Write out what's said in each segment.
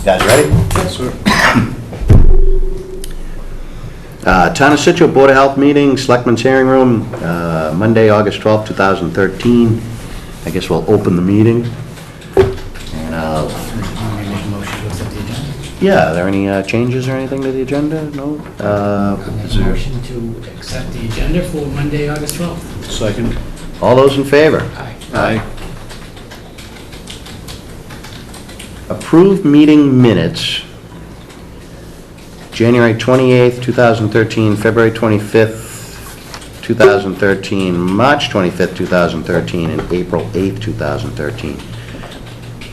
Guys ready? Yes, sir. Town of Scituate Board of Health meeting, Selectmen's Hearing Room, Monday, August 12th, 2013. I guess we'll open the meeting. And Make a motion to accept the agenda. yeah, are there any changes or anything to the agenda? No? Make a motion to accept the agenda for Monday, August 12th. Second. All those in favor? Aye. Aye. Approved meeting minutes, January 28th, 2013, February 25th, 2013, March 25th, 2013, and April 8th, 2013.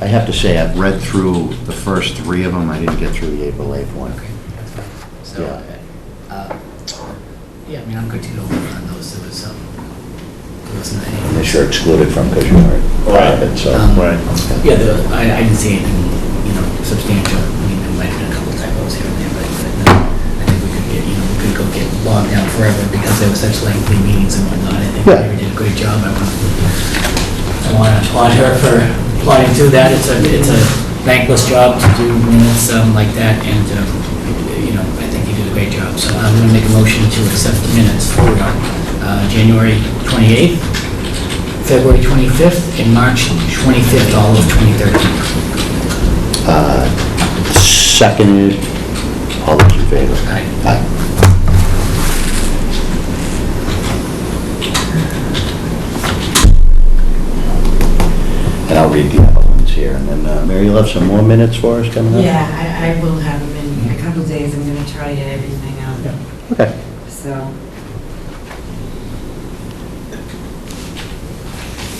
I have to say, I've read through the first three of them. I didn't get through the April 8th one. Okay. So, yeah, I mean, I'm good to go on those. There was nothing. They're sure excluded from because you weren't part of it, so. Right. Yeah, I didn't see anything, substantial. I mean, there might have been a couple typos here and there, but no, I think we could go get bogged down forever because there were such lengthy meetings and whatnot. I think Yeah. Mary did a great job. I want to applaud her for plodding through that. It's a thankless job to do minutes like that, and I think you did a great job. So I'm going to make a motion to accept the minutes for January 28th, February 25th, and March 25th, all of 2013. Seconded. All those in favor? Aye. Aye. And I'll read the other ones here, and then, Mary, you'll have some more minutes for us coming up? Yeah, I will have them in a couple days. I'm going to try to get everything out. Okay. So,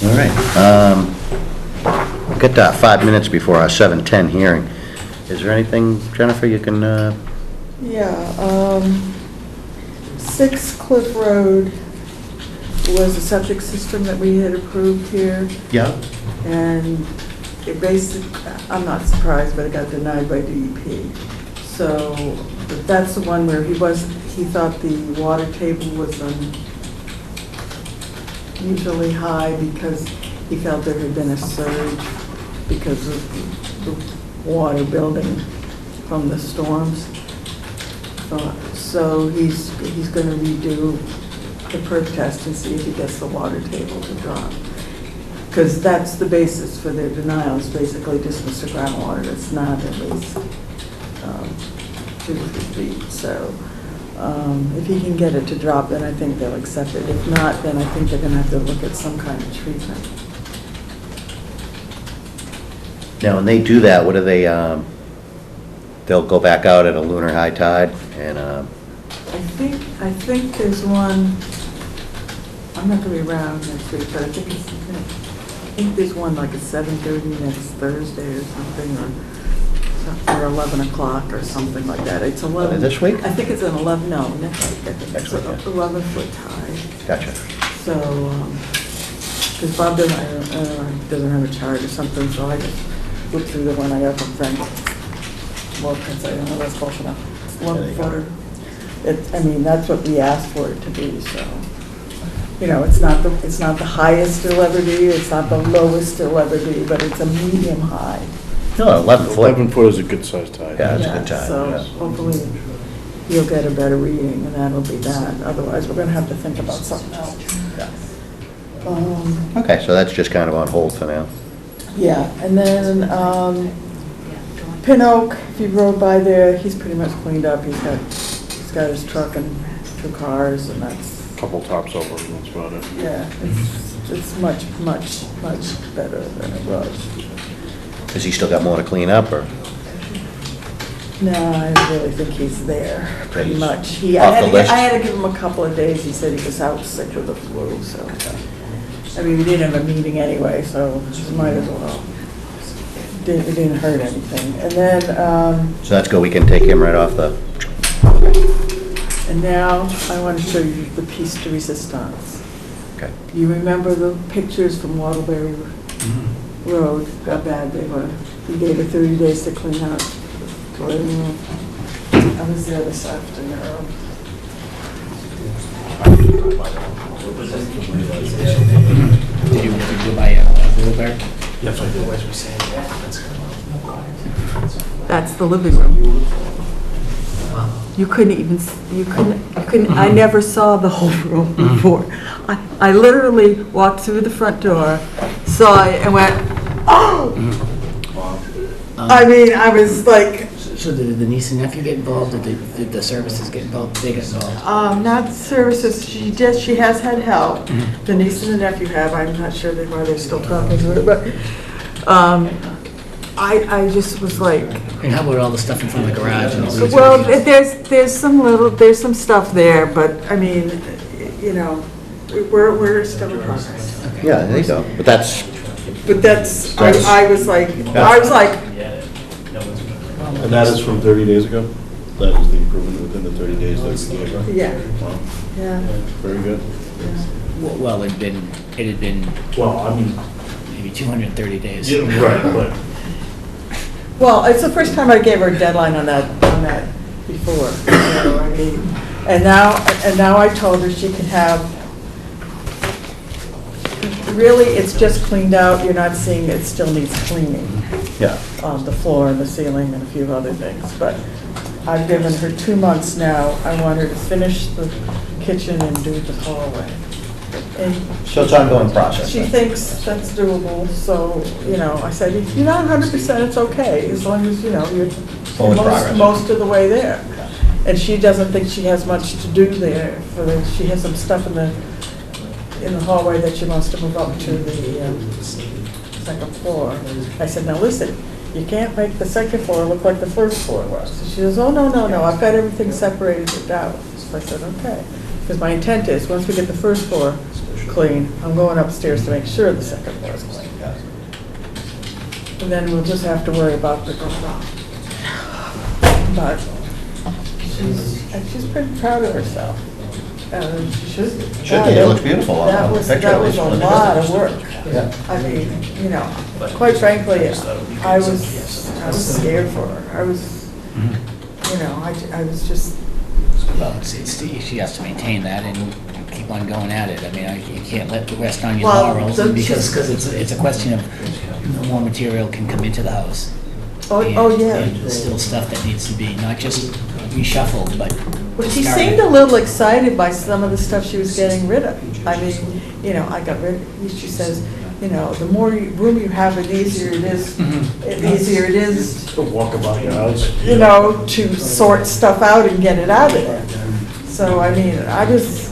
All right. We've got 5 minutes before our 7:10 hearing. Is there anything, Jennifer, you can, Yeah, 6 Cliff Road was a septic system that we had approved here, yeah? and it basically, I'm not surprised, but it got denied by DEP. So, but that's the one where he thought the water table was unusually high because he felt there had been a surge because of the water building from the storms. So he's going to redo the perk test and see if he gets the water table to drop. Because that's the basis for their denial, is basically just Mr. Groundwater. It's not at least 2 to 3 feet. So if he can get it to drop, then I think they'll accept it. If not, then I think they're going to have to look at some kind of treatment. Now, when they do that, what do they, they'll go back out at a lunar high tide and, I think there's one, I'm not going to be around next week, but I think there's one like at 7:30 next Thursday or something, or 11 o'clock or something like that. It's 11. This week? I think it's an 11, no, next week. I think Next it's week, an yeah. 11-foot tide. gotcha. So, because Bob doesn't have a chart or something, so I just looked through the one I got from Frank. Wilkins, I don't know, that's close enough. It's 11-footer. I mean, that's what we asked for it to be, so. It's not the highest it'll ever be, it's not the lowest it'll ever be, but it's a medium high. No, 11 foot. 11 foot is a good sized tide. Yeah, that's a good time. So yeah. hopefully you'll get a better reading, and that'll be that. Otherwise, we're gonna have to think about something else. Yeah. Okay, so that's just kind of on hold for now. Yeah, and then Pin Oak, if you rode by there, he's pretty much cleaned up. He's got his truck and 2 cars, and that's, Couple tops over, and that's about it. yeah, it's much, much, much better than it was. Has he still got more to clean up, or? No, I really think he's there, pretty He's much. off the list? I had to give him a couple of days. He said he was out sick with the flu, so. I mean, we didn't have a meeting anyway, so might as well. It didn't hurt anything. And then, So that's good, we can take him right off the, and now I want to show you the piece de resistance. okay. You remember the pictures from Waterbury Road, how bad they were? He gave it 30 days to clean up. I was there this afternoon. Did you go by Wilbur? That That's the living room. You couldn't even, I never saw the whole room before. I literally walked through the front door, saw it, and went, oh! I mean, I was like, So did the niece and nephew get involved, or did the services get involved? They get involved? not services, she has had help. The niece and the nephew have, I'm not sure why they're still talking to her, but, I just was like, And how about all the stuff in front of the garage? And all these well, things? there's some stuff there, but, I mean, you know, we're still in progress. Yeah, there you go. But that's, But I was like, And that is from 30 days ago? That is the improvement within the 30 days that we gave her? yeah, Wow, yeah, very good. yeah. Well, it had been Well, I mean, maybe 230 days. right, but Well, it's the first time I gave her a deadline on that before, you know, I mean, and now I told her she can have, really, it's just cleaned out, you're not seeing, it still needs cleaning, yeah. the floor and the ceiling and a few other things, but I've given her 2 months now. I want her to finish the kitchen and do the hallway. And So it's ongoing process. she then? thinks that's doable, so, you know, I said, if you're not 100%, it's okay, as long as, you know, you're Forward progress. most of the way there. And she doesn't think she has much to do there, she has some stuff in the hallway that she wants to move up to the second floor. I said, now listen, you can't make the second floor look like the first floor was. So she says, oh, no, I've got everything separated out. So I said, okay. Because my intent is, once we get the first floor clean, I'm going upstairs to make sure the second floor is clean. And then we'll just have to worry about the garage. But she's pretty proud of herself. She should be. Should be. It looks beautiful on That the was, picture, that at was least. a lot of work. Yeah. I mean, you know, quite frankly, I was scared for her. I was, you know, I was just, Well, she has to maintain that and keep on going at it. I mean, you can't let the rest on your Well, laurels, the- because it's a question of more material can come into the house. oh, yeah. And there's still stuff that needs to be not just reshuffled, but But she discarded. seemed a little excited by some of the stuff she was getting rid of. I mean, you know, I got rid, she says, you know, the more room you have, the easier it is, walk about your house. you know, to sort stuff out and get it out of there. So, I mean, I was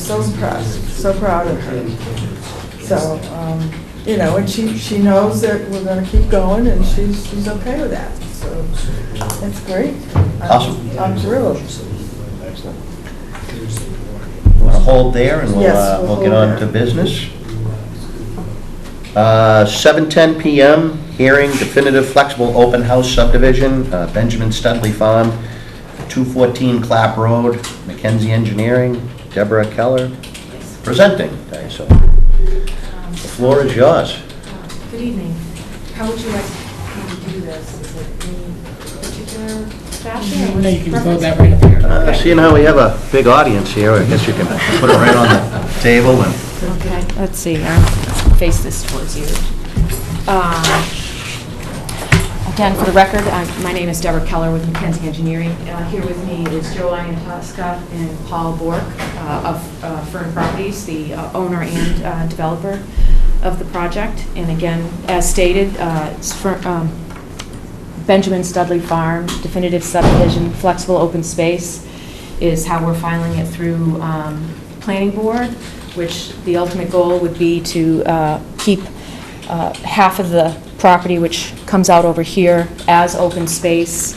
so impressed, so proud of her. So, you know, and she knows that we're gonna keep going, and she's okay with that, so it's great. Awesome. I'm thrilled. Excellent. Want to hold there, and Yes, we'll we'll get hold on to there. business. 7:10 PM, hearing definitive flexible open house subdivision, Benjamin Studley Farm, 214 Clap Road, Mackenzie Engineering, Deborah Keller, presenting. Okay, so the floor is yours. Good evening. How would you like me to do this? Is it any particular fashion? or No, you can what's throw preference? that right up here. Seeing how we have a big audience here, I guess you can put it right on the table and... Okay, let's see, I'll face this towards you. Again, for the record, my name is Deborah Keller with Mackenzie Engineering. Here with me is Joanne Tosca and Paul Bork of Fern Properties, the owner and developer of the project. And again, as stated, it's Benjamin Studley Farm, definitive subdivision, flexible open space is how we're filing it through planning board, which the ultimate goal would be to keep half of the property, which comes out over here, as open space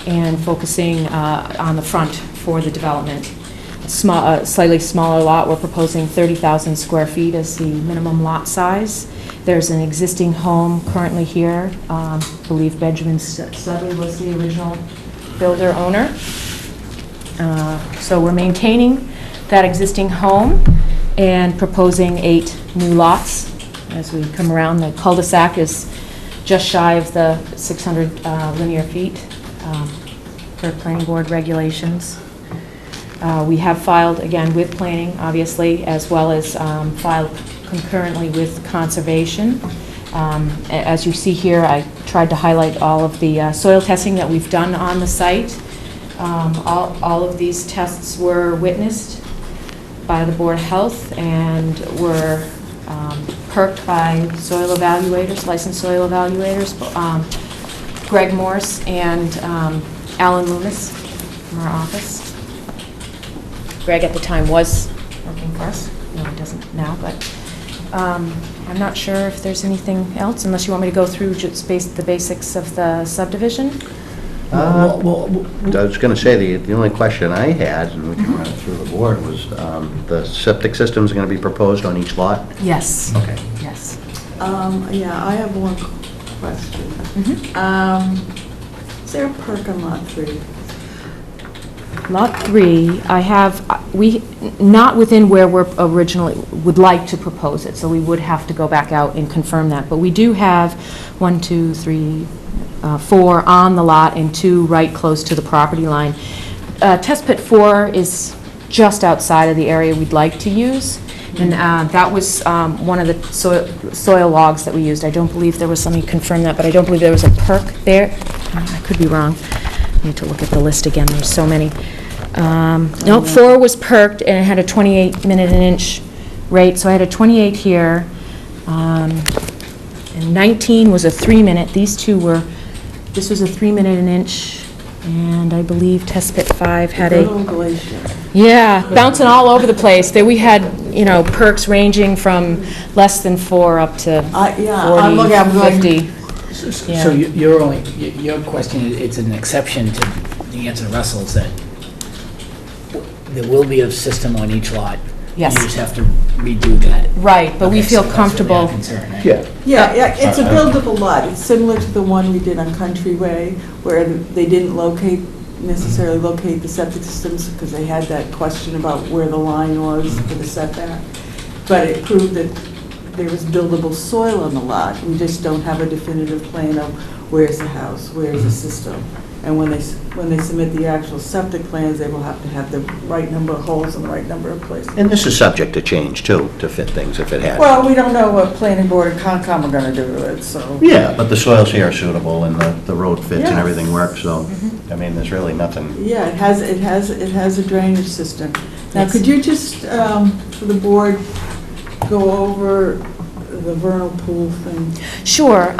and focusing on the front for the development. Slightly smaller lot, we're proposing 30,000 square feet as the minimum lot size. There's an existing home currently here. I believe Benjamin Studley was the original builder owner. So we're maintaining that existing home and proposing 8 new lots. As we come around, the cul-de-sac is just shy of the 600 linear feet per planning board regulations. We have filed, again, with planning, obviously, as well as filed concurrently with conservation As you see here, I tried to highlight all of the soil testing that we've done on the site. All of these tests were witnessed by the Board of Health and were perked by soil evaluators, licensed soil evaluators, Greg Morse and Alan Loomis from our office. Greg at the time was working for us. No, he doesn't now, but I'm not sure if there's anything else, unless you want me to go through just the basics of the subdivision. I was going to say, the only question I had, and we can run it through the board, was the septic system's going to be proposed on each lot? Yes. Okay. Yes. Yeah, I have one question. Is there a perk on Lot 3? Lot 3, I have, not within where we're originally, would like to propose it, so we would have to go back out and confirm that. But we do have 1, 2, 3, 4 on the lot and 2 right close to the property line. Test pit 4 is just outside of the area we'd like to use, and that was one of the soil logs that we used. I don't believe there was, let me confirm that, but I don't believe there was a perk there. I could be wrong. I need to look at the list again, there's so many. No, 4 was perked, and it had a 28 minute an inch rate, so I had a 28 here. And 19 was a 3 minute. These two were, this was a 3 minute an inch, and I believe test pit 5 had Good old glacier. yeah, bouncing all over the place. There we had, you know, perks ranging from less than 4 up to 40, I'm looking, I'm going, 50. So you're only, your question, it's an exception to the answer to Russell's, that there will be a system on each lot. Yes. You just have to redo that. Right, but we Okay, feel so that's comfortable. really our concern, right? yeah, it's a buildable lot. It's similar to the one we did on Countryway, where they didn't necessarily locate the septic systems because they had that question about where the line was for the setback. But it proved that there was buildable soil on the lot. We just don't have a definitive plan of where's the house, where's the system. And when they submit the actual septic plans, they will have to have the right number of holes in the right number of places. And this is subject to change, too, to fit things if it had. Well, we don't know what planning board and Concom are gonna do with it, so. Yeah, but the soils here are suitable, and the road fits and Yes. everything works, so, I mean, there's really nothing. Yeah, it has a drainage system. Now, Yes. could you just, for the board, go over the vernal pool thing? Sure.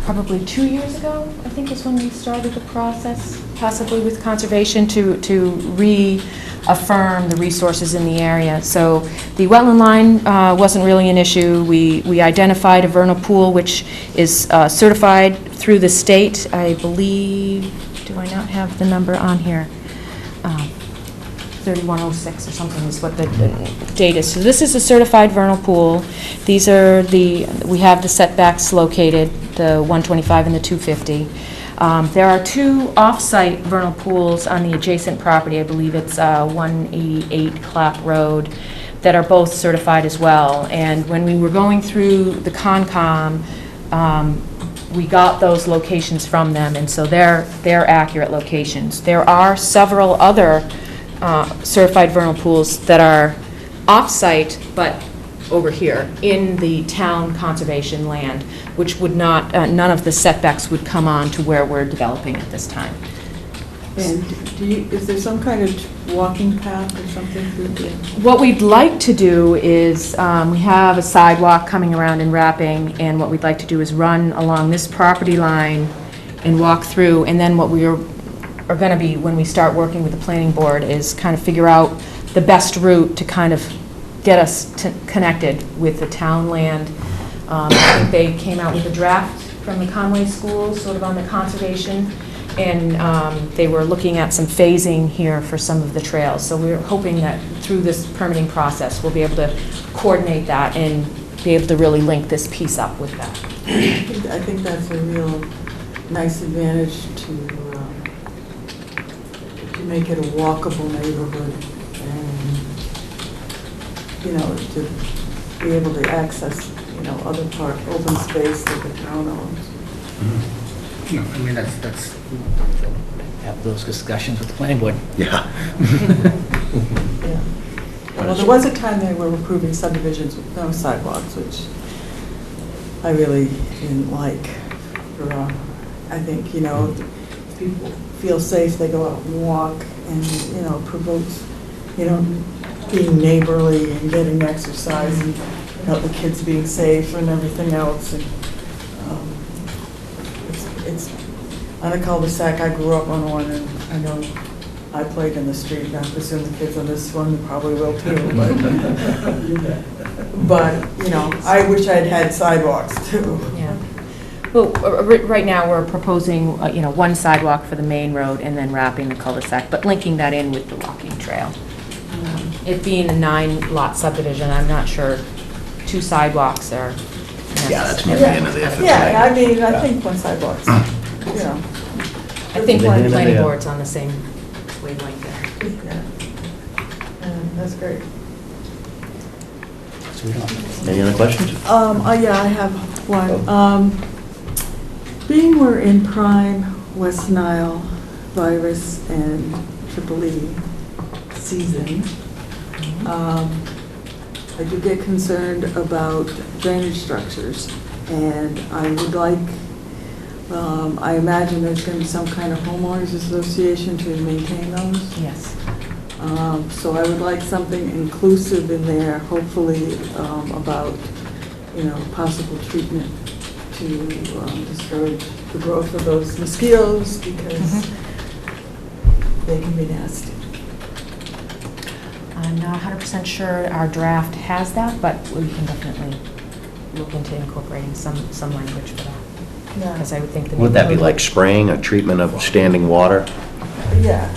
Probably 2 years ago, I think is when we started the process, possibly with conservation, to reaffirm the resources in the area. So the wetland line wasn't really an issue. We identified a vernal pool, which is certified through the state. I believe, do I not have the number on here? 3106 or something is what the date is. So this is a certified vernal pool. These are we have the setbacks located, the 125 and the 250. There are 2 off-site vernal pools on the adjacent property. I believe it's 188 Clap Road, that are both certified as well. And when we were going through the Concom, we got those locations from them, and so they're accurate locations. There are several other certified vernal pools that are off-site, but over here, in the town conservation land, which would not, none of the setbacks would come on to where we're developing at this time. And is there some kind of walking path or something through there? What we'd like to do is, we have a sidewalk coming around and wrapping, and what we'd like to do is run along this property line and walk through, and then what we are going to be, when we start working with the planning board, is kind of figure out the best route to kind of get us connected with the town land. I think they came out with a draft from the Conway School, sort of on the conservation, and they were looking at some phasing here for some of the trails. So we're hoping that through this permitting process, we'll be able to coordinate that and be able to really link this piece up with that. I think that's a real nice advantage to make it a walkable neighborhood, and, you know, to be able to access, you know, other open space that the town owns. No, I mean, that's, have those discussions with the planning board. Yeah. Yeah. Well, there was a time they were approving subdivisions with no sidewalks, which I really didn't like. I think, if people feel safe, they go out and walk and, promotes, being neighborly and getting exercise and, the kids being safe and everything else. And it's on a cul-de-sac. I grew up on one, and I know I played in the street, and I presume the kids on this one probably will too. But I wish I'd had sidewalks too. Yeah. Well, right now, we're proposing, one sidewalk for the main road and then wrapping the cul-de-sac, but linking that in with the walking trail. It being a 9-lot subdivision, I'm not sure 2 sidewalks are necessary. Yeah, that's near the end of the effort. Yeah, I mean, I think one sidewalks, I think one Yeah. planning board's on the same wavelength there. Yeah. That's great. So we don't- Any other questions? Yeah, I have one. Being we're in prime West Nile virus and Triple E season, I do get concerned about drainage structures, and I would like, I imagine there's going to be some kind of homeowners association to maintain those. Yes. So I would like something inclusive in there, hopefully, about, possible treatment to discourage the growth of those mosquitoes, because they can be nasty. I'm not 100% sure our draft has that, but we can definitely look into incorporating some language for that. Yeah. Because I would think that. Would that be like spraying or treatment of standing water? Yeah,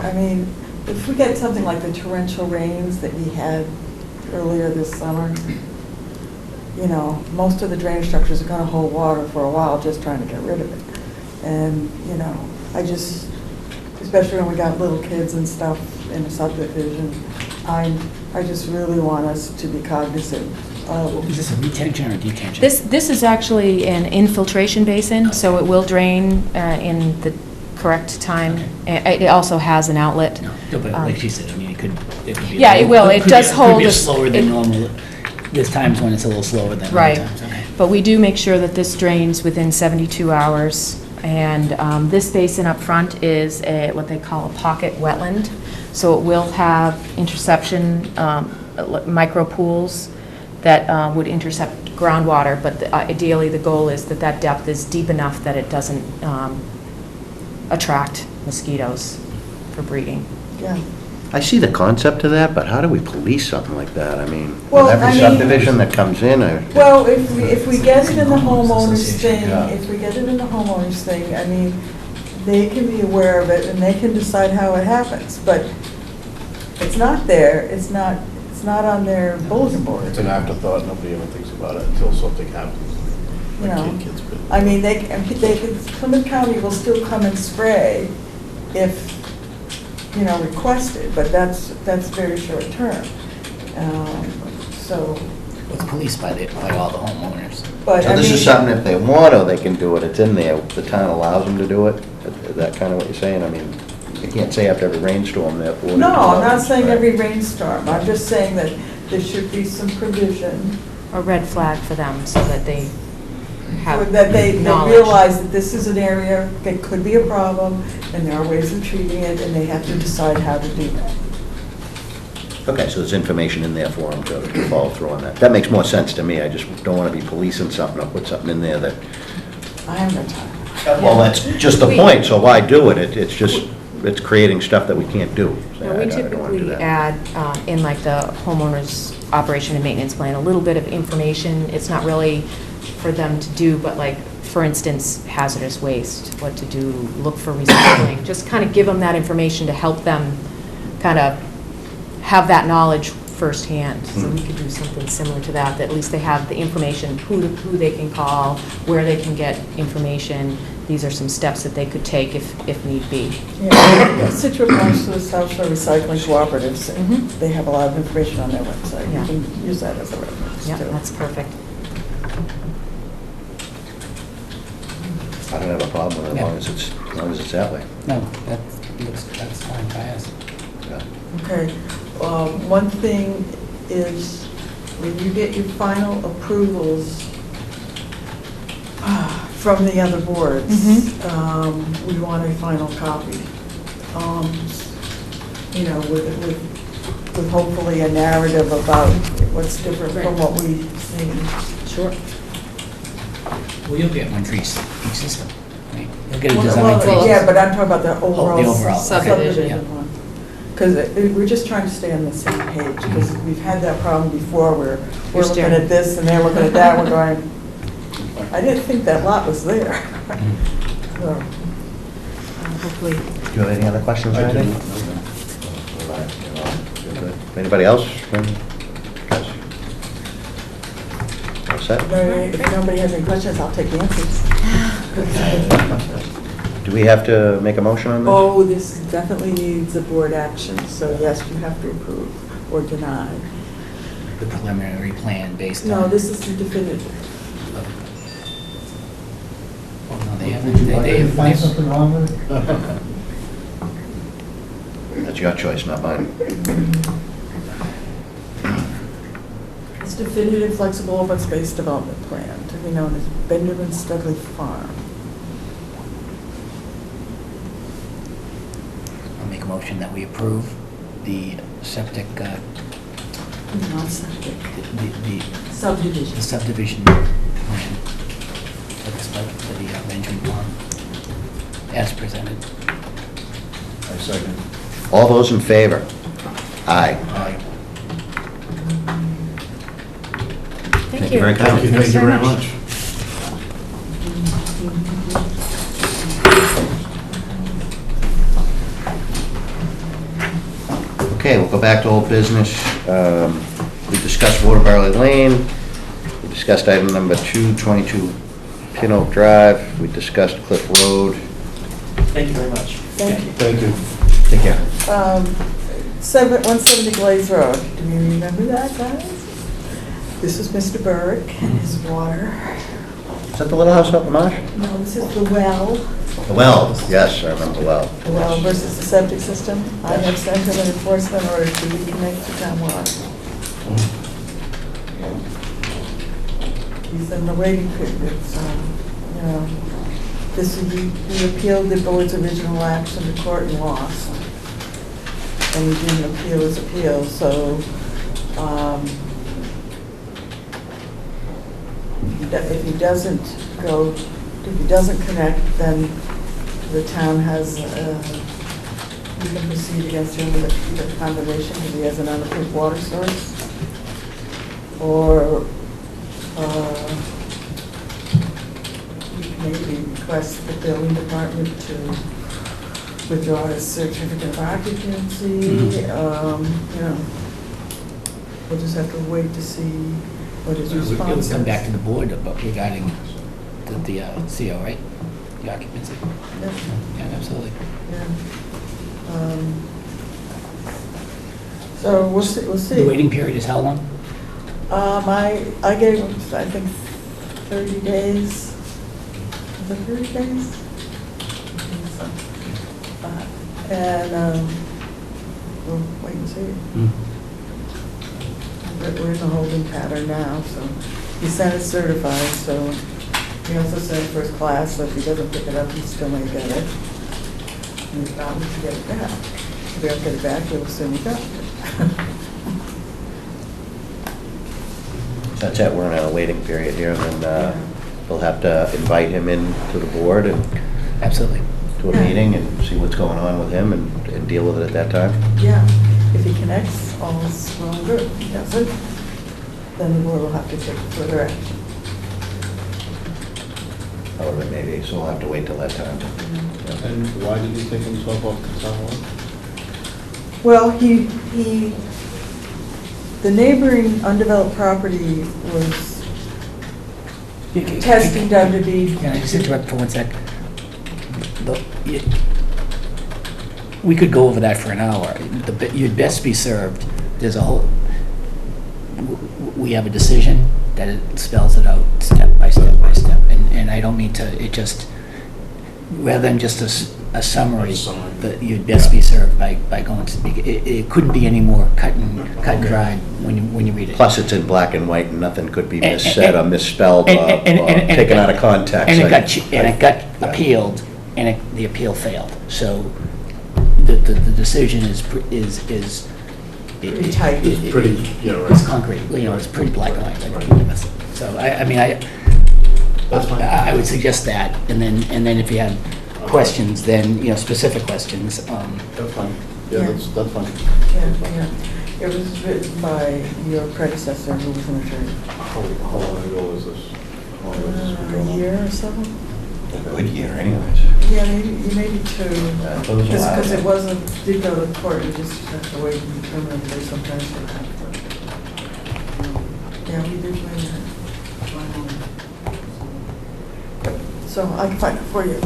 I mean, if we get something like the torrential rains that we had earlier this summer, most of the drainage structures are gonna hold water for a while, just trying to get rid of it. And, especially when we got little kids and stuff in the subdivision, I just really want us to be cognizant of. Is this a retention or detention? This is actually an infiltration basin, so it will drain in the correct time. It also has an outlet. No, but like she said, I mean, it could be. Yeah, it will. It does hold Could be a- slower than it- normal. There's times when it's a little slower than other Right. times, okay. But we do make sure that this drains within 72 hours. And this basin up front is what they call a pocket wetland. So it will have interception, micro pools that would intercept groundwater. But ideally, the goal is that that depth is deep enough that it doesn't attract mosquitoes for breeding. Yeah. I see the concept of that, but how do we police something like that? I mean, Well, with I every mean- subdivision that comes in, Well, if we get it in the homeowners Association, thing, I mean, they can be aware of it and they can decide how it happens, but it's not there, it's not on their bulletin board. It's an afterthought, nobody ever thinks about it until something happens. You My know. kid's been. I mean, Plymouth County will still come and spray if, requested, but that's very short term. So, It's policed by all the homeowners. but so I this mean. is something if they want to, they can do it. It's in there. The town allows them to do it. Is that kind of what you're saying? I mean, you can't say after every rainstorm, therefore. No, I'm not saying every rainstorm, I'm just saying that there should be some provision, A red flag for them so that they have that they knowledge. realize that this is an area that could be a problem, and there are ways of treating it, and they have to decide how to do that. Okay, so there's information in there for them to follow through on that. That makes more sense to me. I just don't want to be policing something or put something in there that, I have no time. well, that's just the point, so why do it? It's just, it's creating stuff that we can't do. So Now, I we don't wanna do typically that. add in like the homeowner's operation and maintenance plan, a little bit of information. It's not really for them to do, but like, for instance, hazardous waste, what to do, look for recycling. Just kind of give them that information to help them kind of have that knowledge firsthand. So we could do something similar to that, that at least they have the information, who they can call, where they can get information. These are some steps that they could take if need be. Yeah, Scituate belongs to the South Shore Recycling Cooperatives, and Mhm. they have a lot of information on their website. Yeah. You can use that as a reference, Yeah, too. that's perfect. I don't have a problem with it as long as it's that way. No, that's fine by us. Yeah. Okay, one thing is, when you get your final approvals from the other boards, Mhm. we want a final copy. You know, with hopefully a narrative about what's different from what we've seen. Sure. Well, you'll get one for each system, right? You'll get a Well, design for each. yeah, but I'm talking about the the overall overall, okay, subdivision yeah. one. Because we're just trying to stay on the same page, because we've had that problem before where we're looking staring. at this and they're looking at that, we're going, I didn't think that lot was there. So, Hopefully. Do you have any other questions, I do. Randy? Anybody else? All set? If nobody has any questions, I'll take answers. Do we have to make a motion on this? Oh, this definitely needs a board action, so yes, you have to approve or deny. The preliminary plan based on. No, this is the definitive. Oh, no, they haven't. Would you like They to have. find something wrong with it? That's your choice, not mine. It's definitive flexible open space development plan, to be known as Benjamin Studley Farm. I'll make a motion that we approve the septic, Not septic. the Subdivision. subdivision plan for the Benjamin Farm as presented. I second. All those in favor? Aye. Aye. Thank you. very kindly. Thanks very much. Okay, we'll go back to old business. We discussed Waterbury Lane. We discussed item number 222 Pin Oak Drive. We discussed Cliff Road. Thank you very much. Thank you. Thank you. Take care. 170 Glaze Road, do you remember that, guys? This is Mr. Burke and his water. Is that the little house up in Marsh? No, this is the well. The well, yes, I remember the well. The well versus the septic system. I have sent him an enforcement order to reconnect to town water. He's in the waiting period, so, you know, this is, we appealed the board's original action to court and lost. And we didn't appeal his appeal, so, if he doesn't go, if he doesn't connect, then the town has, we can proceed against him with a condemnation because he has an unapproved water source. Or, we can maybe request the building department to withdraw his certificate of occupancy. You know, we'll just have to wait to see what his It response would is. come back to the board about regarding the CO, right? The occupancy. Yeah. Yeah, absolutely. Yeah. So we'll see, we'll see. The waiting period is how long? I gave him, I think, 30 days. Was it 30 days? And we'll wait and see. We're in the holding pattern now, so he sent it certified, so he also sent it first class, so if he doesn't pick it up, he still may get it. And if not, we can get it back. If we don't get it back, we'll assume we got it. That's it, we're in a waiting period here, and then we'll have to invite him in to the board and Absolutely. to a meeting and see what's going on with him and deal with it at that time. Yeah, if he connects, all's well and good. If he doesn't, then the board will have to take further action. However, maybe, so we'll have to wait till that time. And why did he take himself off the town line? Well, the neighboring undeveloped property was testing down to be. Can I just interrupt for 1 sec? We could go over that for an hour. You'd best be served. There's a whole, we have a decision that it spells it out step by step by step. And I don't mean to, it just, rather than just a a summary, A summary. that you'd best be served by going to, it couldn't be any more cut and dried when you read it. Plus, it's in black and white, and nothing could be And- missaid or and- misspelled or and it taken got- out of context. And it got Yeah. appealed, and the appeal failed. So the decision is Pretty tight. It's pretty, yeah, right. It's concrete, it's pretty black and white. Right. So I mean, That's fine. I would suggest that, and then if you have questions, then, specific questions, That's fine. Yeah, Yeah. that's fine. Yeah. It was written by your predecessor, who was an attorney. How long ago was this? How long was this A going on? year or so? A good year anyways. Yeah, maybe two. That was a while Because it ago. did go to court, you just have to wait and determine if there's sometimes for conflict. Yeah, we did win that. So I can find it for you.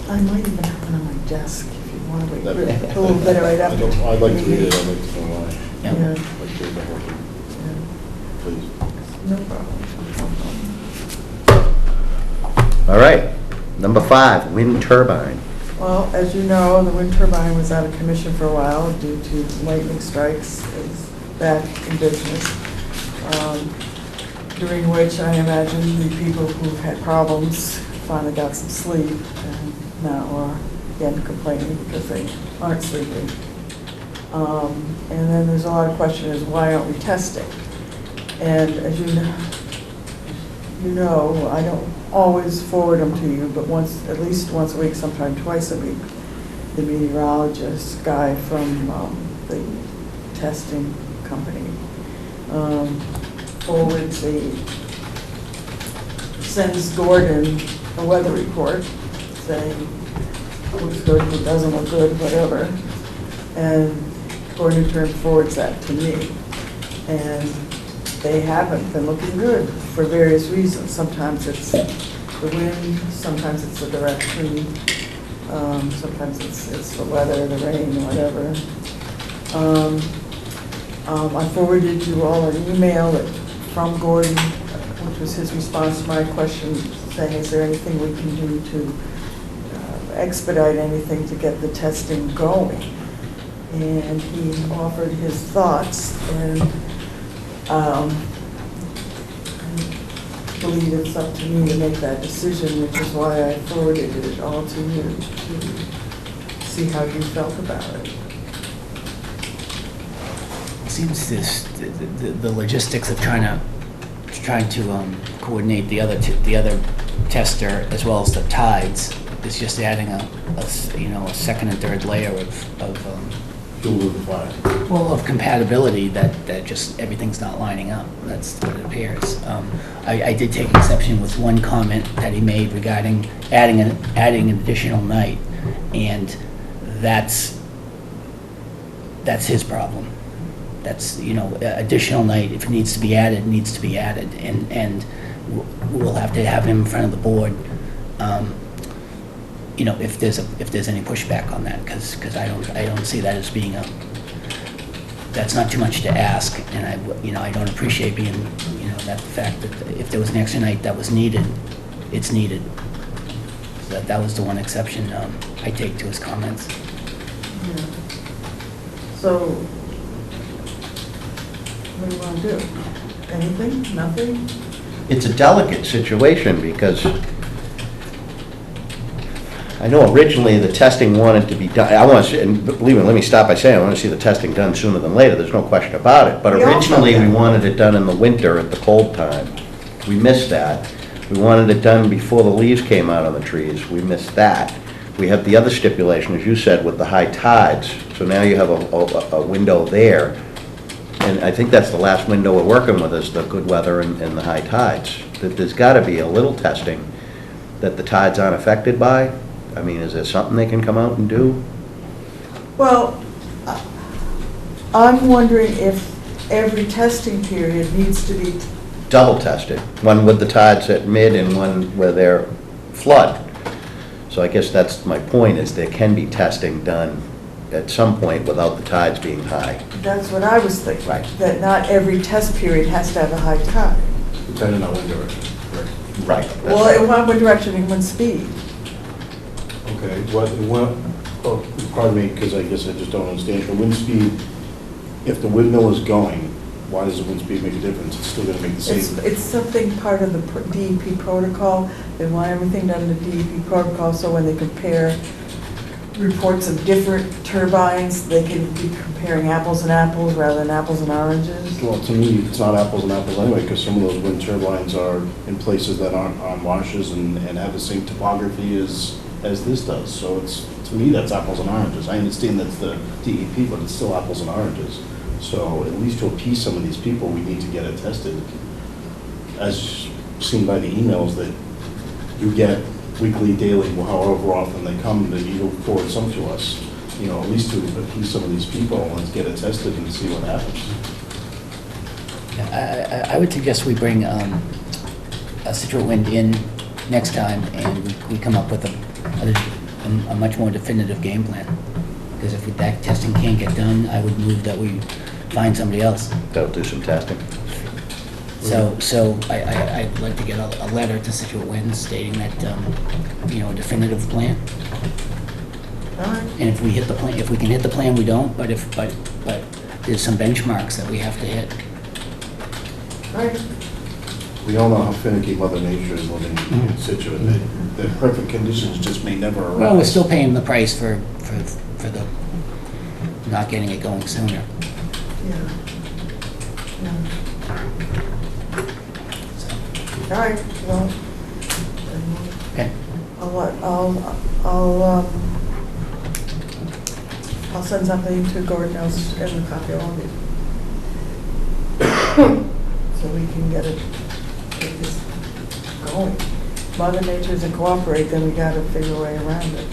I might even have it on my desk if you want to wait a little bit right after. I'd like to read it, I'd like to know why. Yeah. Yeah, I'd like to read the whole thing, yeah, please. no problem. All right, number 5, wind turbine. Well, as you know, the wind turbine was out of commission for a while due to lightning strikes. It's back in business. During which I imagine the people who had problems finally got some sleep and now are again complaining because they aren't sleeping. And then there's a lot of questions, why aren't we testing? And as you know, I don't always forward them to you, but at least once a week, sometime twice a week, the meteorologist guy from the testing company sends Gordon a weather report saying, looks good, it doesn't look good, whatever. And Gordon in turn forwards that to me. And they haven't been looking good for various reasons. Sometimes it's the wind, sometimes it's the direction, sometimes it's the weather, the rain, whatever. I forwarded you all an email from Gordon, which was his response to my question, saying, is there anything we can do to expedite anything to get the testing going? And he offered his thoughts, and I believe it's up to me to make that decision, which is why I forwarded it all to you to see how you felt about it. it seems the logistics of trying to coordinate the other tester as well as the tides is just adding a second and third layer of Fuel to the fire. of compatibility that just everything's not lining up. That's what it appears. I did take exception with one comment that he made regarding adding an additional night, and that's his problem. That's, additional night, if it needs to be added, it needs to be added, and we'll have to have him in front of the board, if there's any pushback on that, because I don't see that as being that's not too much to ask, and I don't appreciate being, that fact that if there was an extra night that was needed, it's needed. So that was the one exception I take to his comments. Yeah. So, what do you want to do? Anything? Nothing? It's a delicate situation because I know originally the testing wanted to be done, I want to see, and believe me, let me stop by saying, I want to see the testing done sooner than later, there's no question about it. But We also originally, we can. wanted it done in the winter at the cold time. We missed that. We wanted it done before the leaves came out on the trees. We missed that. We have the other stipulation, as you said, with the high tides. So now you have a window there. And I think that's the last window we're working with, is the good weather and the high tides. That there's got to be a little testing that the tides aren't affected by. I mean, is there something they can come out and do? Well, I'm wondering if every testing period needs to be, Double tested, one with the tides at mid and one where they're flood. So I guess that's my point, is there can be testing done at some point without the tides being high. that's what I was thinking. Right. That not every test period has to have a high tide. Depending on wind direction, correct? Right. Well, in one direction and one speed. Okay. Okay, oh, pardon me, because I guess I just don't understand. The wind speed, if the windmill is going, why does the wind speed make a difference? It's still gonna make the same. It's something part of the DEP protocol. They want everything done in the DEP protocol, so when they compare reports of different turbines, they can be comparing apples and apples rather than apples and oranges. Well, to me, it's not apples and apples anyway, because some of those wind turbines are in places that aren't on marshes and have the same topography as this does. So it's, to me, that's apples and oranges. I understand that's the DEP, but it's still apples and oranges. So at least to appease some of these people, we need to get it tested. As seen by the emails that you get weekly, daily, however often they come, that you forward some to us. You know, at least to appease some of these people, let's get it tested and see what happens. I would suggest we bring a Scituate Wind in next time, and we come up with a much more definitive game plan. Because if that testing can't get done, I would move that we find somebody else. They'll do some testing. So I'd like to get a letter to Scituate Wind stating that, a definitive plan. All right. And if we hit the plan, if we can hit the plan, we don't, but there's some benchmarks that we have to hit. All right. We all know how finicky Mother Nature is living in Scituate. The perfect conditions just may never arise. Well, we're still paying the price for the not getting it going sooner. Yeah. All right, well, Okay. I'll send something to Gordon, I'll send a copy of all of it. So we can get this going. Mother Nature doesn't cooperate, then we gotta figure a way around it.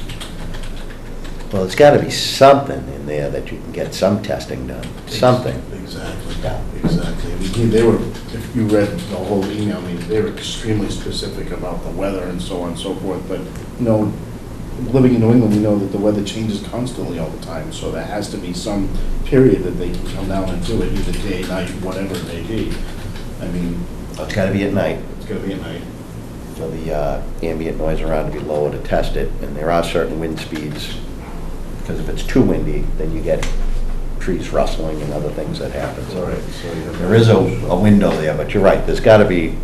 Well, there's got to be something in there that you can get some testing done, something. Exactly, Yeah. exactly. I mean, they were, if you read the whole email, I mean, they were extremely specific about the weather and so on and so forth, but, living in New England, we know that the weather changes constantly all the time, so there has to be some period that they can come down and do it, either day, night, whatever it may be. I mean, It's got to be at night it's gonna be at night. for the ambient noise around to be lower to test it, and there are certain wind speeds, because if it's too windy, then you get trees rustling and other things that happen. So So you have there is a window there, but you're right, there's got to be,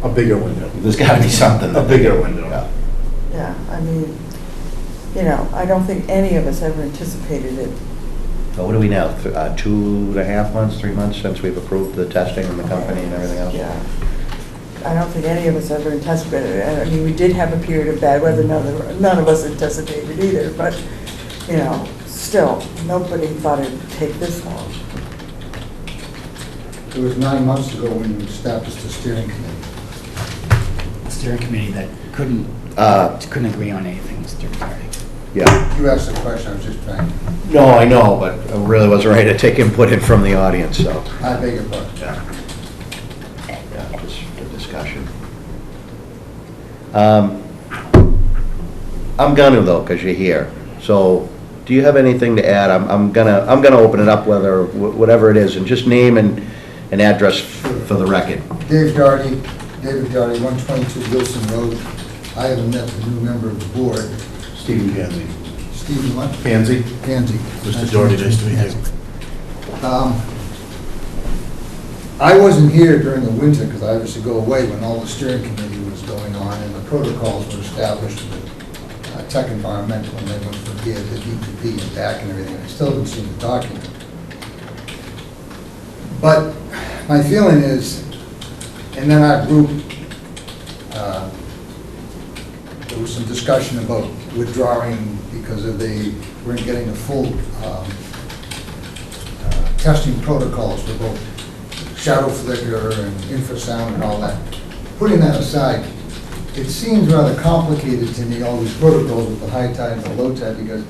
a bigger window. there's got to be something. A bigger window. Yeah. Yeah, I mean, I don't think any of us ever anticipated it. So what are we now, 2.5 months, 3 months since we've approved the testing and the company and everything else? Yeah. I don't think any of us ever anticipated it. I mean, we did have a period of bad weather, none of us anticipated either, but, still, nobody thought it'd take this long. It was 9 months ago when you established the steering committee. The steering committee that couldn't agree on anything, Mr. Riccardi. Yeah. You asked the question, I was just trying, No, I know, but I really wasn't ready to take input in from the audience, so. I beg your pardon. Yeah, just a discussion. I'm gonna though, because you're here. So, do you have anything to add? I'm gonna open it up, whatever it is, and just name and address for the record. David Doherty, 122 Wilson Road. I haven't met the new member of the board, Stephen Pansy. Stephen what? Pansy? Pansy. Mr. Doherty, nice to meet you. I wasn't here during the winter because I used to go away when all the steering committee was going on and the protocols were established with Tech Environmental and they went from here to DEP and back and everything. I still haven't seen the document. But my feeling is, and then our group, there was some discussion about withdrawing because of they weren't getting the full testing protocols for both shadow flicker and infrasound and all that. Putting that aside, it seems rather complicated to me, all these protocols with the high tide and the low tide, because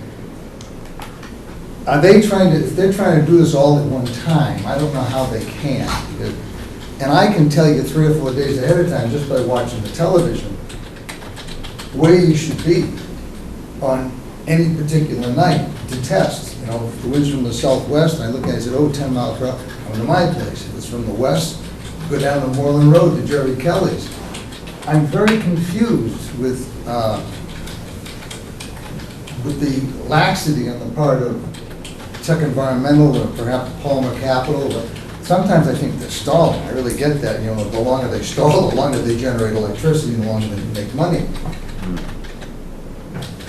are they trying to, if they're trying to do this all at one time, I don't know how they can. Because, and I can tell you 3 or 4 days ahead of time, just by watching the television, where you should be on any particular night to test. If the wind's from the southwest, and I look at it and say, 10 miles per hour, I'm to my place. If it's from the west, go down to Moreland Road to Jerry Kelly's. I'm very confused with with the laxity on the part of Tech Environmental or perhaps Palmer Capital, but sometimes I think they're stalling. I really get that, you know, the longer they stall, the longer they generate electricity, the longer they make money.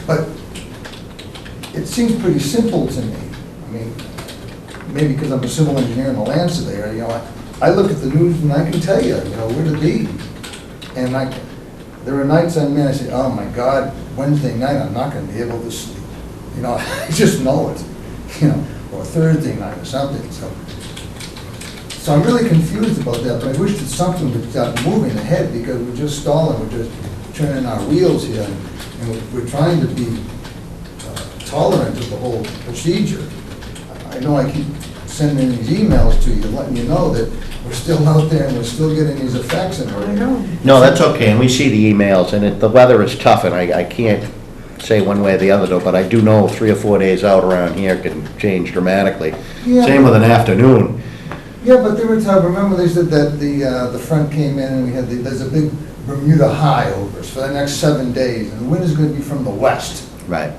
But it seems pretty simple to me. I mean, maybe because I'm a civil engineer and a land surveyor, you know, I look at the news and I can tell you, you know, where to be. And there are nights I mean, I say, oh my God, Wednesday night I'm not going to be able to sleep. You know, I just know it, you know, or Thursday night or something. So I'm really confused about that, but I wish that something would start moving ahead because we're just stalling, we're just turning our wheels here, and we're trying to be tolerant of the whole procedure. I know I keep sending these emails to you, letting you know that we're still out there and we're still getting these effects and I everything. know. No, that's okay, and we see the emails, and the weather is tough, and I can't say one way or the other, though, but I do know 3 or 4 days out around here can change dramatically. Yeah. Same with an afternoon. Yeah, but they were talking, remember they said that the front came in and we had, there's a big Bermuda high over us for the next 7 days, and the wind is going to be from the west. Right.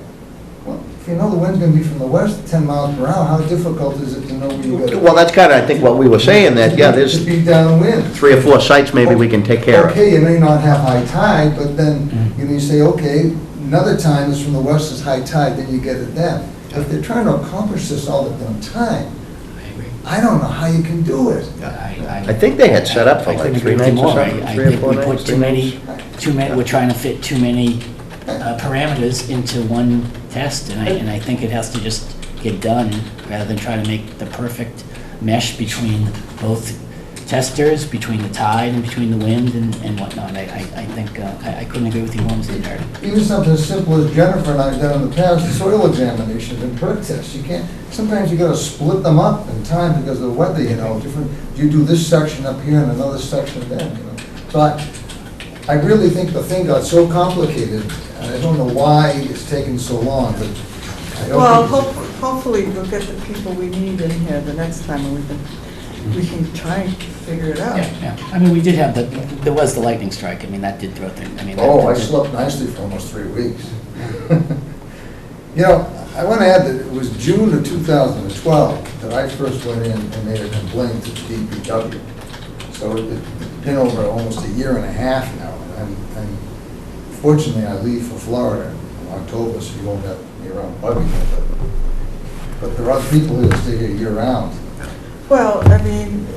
Well, if you know the wind's going to be from the west, 10 miles per hour, how difficult is it to know where you got to... Well, that's kind of, I think, what we were saying, that, yeah, To there's be downwind. 3 or 4 sites maybe we can take care of. Okay, you may not have high tide, but then you say, okay, another time is from the west is high tide, then you get it then. If they're trying to accomplish this all at one time, I agree. I don't know how you can do it. I think they had set up for I like couldn't 3 agree with you nights or more. something, I 3 or think 4 we nights. put 3 nights. we're trying to fit too many parameters into one test, and I think it has to just get done, rather than try to make the perfect mesh between both testers, between the tide and between the wind and whatnot. I think, I couldn't agree with you more, Mr. Darty. Even something as simple as Jennifer and I have done in the past, soil examinations and perk tests, you can't, sometimes you gotta split them up in time because of the weather, you know, different, you do this section up here and another section then, you know. So I really think the thing got so complicated, and I don't know why it's taking so long, but I don't Well, think... hopefully we'll get the people we need in here the next time and we can try and figure it out. Yeah. I mean, we did have there was the lightning strike. I mean, that did throw things. I mean, Oh, I slept nicely for almost 3 weeks. You know, I want to add that it was June of 2012 that I first went in and made a complaint to the DPW. So it's been over almost a year and a half now. And fortunately, I leave for Florida in October, so you won't have me around bugging me. But there are people who stay here year-round. Well, I mean,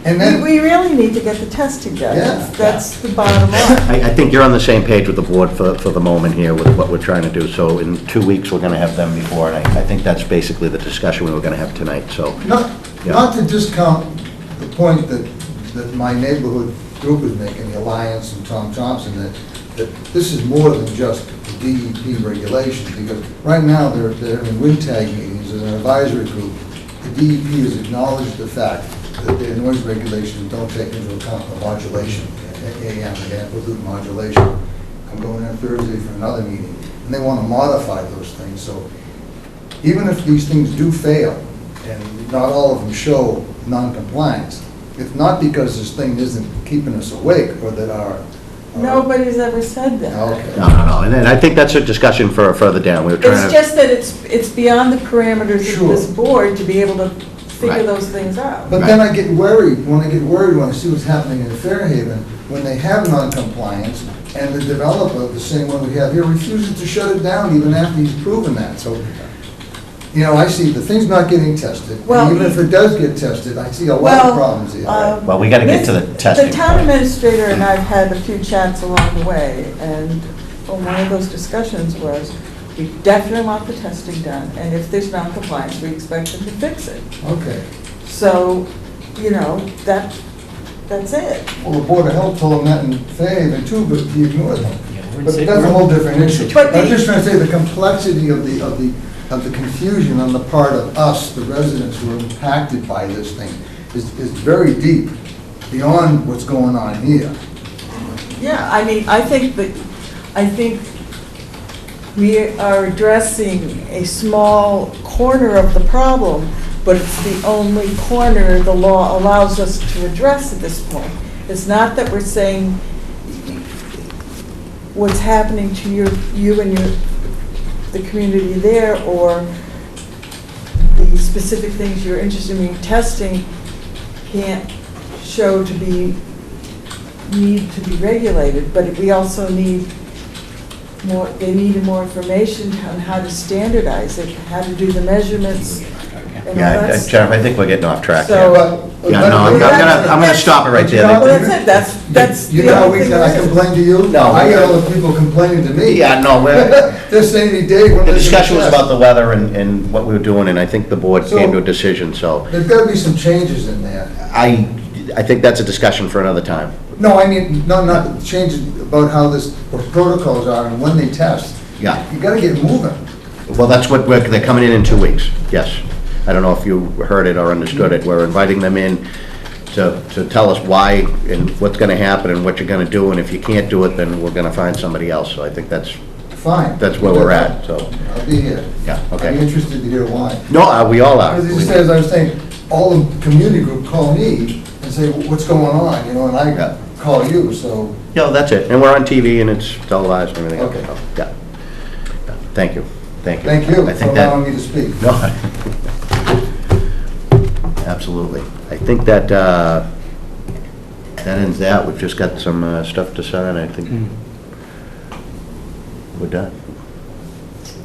And then, we really need to get the testing done. Yeah. That's the bottom line. I think you're on the same page with the board for the moment here with what we're trying to do. So in 2 weeks, we're going to have them before, and I think that's basically the discussion we were going to have tonight, so. not to discount the point that my neighborhood group is making, the Alliance and Tom Thompson, that this is more than just the DEP regulations, because right now they're having wind tag meetings as an advisory group. The DEP has acknowledged the fact that their noise regulations don't take into account the modulation, AM, the amplitude modulation. I'm going in Thursday for another meeting, and they want to modify those things. So even if these things do fail, and not all of them show non-compliance, it's not because this thing isn't keeping us awake or that our... Nobody's ever said that. Okay. No, and then I think that's a discussion for further down. We were trying It's to. just that it's beyond the parameters Sure. of this board to be able to figure Right. those things out. But then I get worried, when I see what's happening in Fairhaven, when they have non-compliance, and the developer, the same one we have here, refuses to shut it down even after he's proven that. So, you know, I see the thing's not getting tested. Well, And even if it does get tested, I see a lot of problems here. Well, we got to get to the testing. The town point. administrator and I've had a few chats along the way, and one of those discussions was, we definitely want the testing done, and if there's non-compliance, we expect them to fix it. Okay. So, you know, that's it. Well, the Board of Health told them that in Fairhaven too, but he ignored them. Yeah, we're in But sit- that's a whole different issue. But I'm the- just trying to say the complexity of the confusion on the part of us, the residents who are impacted by this thing, is very deep, beyond what's going on here. Yeah, I mean, I think we are addressing a small corner of the problem, but it's the only corner the law allows us to address at this point. It's not that we're saying what's happening to you and your the community there, or the specific things you're interested in testing can't show to be, need to be regulated, but we also need more, they needed more information on how to standardize it, how to do the measurements, and all Yeah, that stuff. Jennifer, I think we're getting off track So- here. Yeah, no, I'm gonna stop it right Well, there. that's it, that's You the know how only we, thing I there is. complain to you? No. I get all the people complaining to me. Yeah, no, They're saying to me, Dave, when the are they discussion gonna was test?" about the weather and what we were doing, and I think the board came to a decision, so There's gotta be some changes in there. I think that's a discussion for another time. No, I mean, no, not changes about how this, what protocols are and when they test. Yeah. You gotta get moving. Well, that's what, they're coming in 2 weeks, yes. I don't know if you heard it or understood it. We're inviting them in to tell us why and what's gonna happen and what you're gonna do, and if you can't do it, then we're gonna find somebody else. So I think that's Fine. where we're at, so, I'll be here. yeah, I'd be okay. interested to hear why. No, we all are. Because it just as I was saying, all the community group call me and say, what's going on, you know, and Yeah. I call you, so. Yeah, that's it. And we're on TV and it's televised and everything. Okay. Yeah. Yeah. Thank you. Thank you. Thank you I for think that- allowing me to speak. No. Absolutely. I think that, that ends that. We've just got some stuff to sign. I think we're done.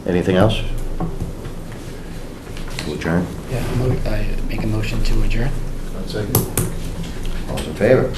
Anything else? We'll adjourn. Yeah, I make a motion to adjourn. All's in favor?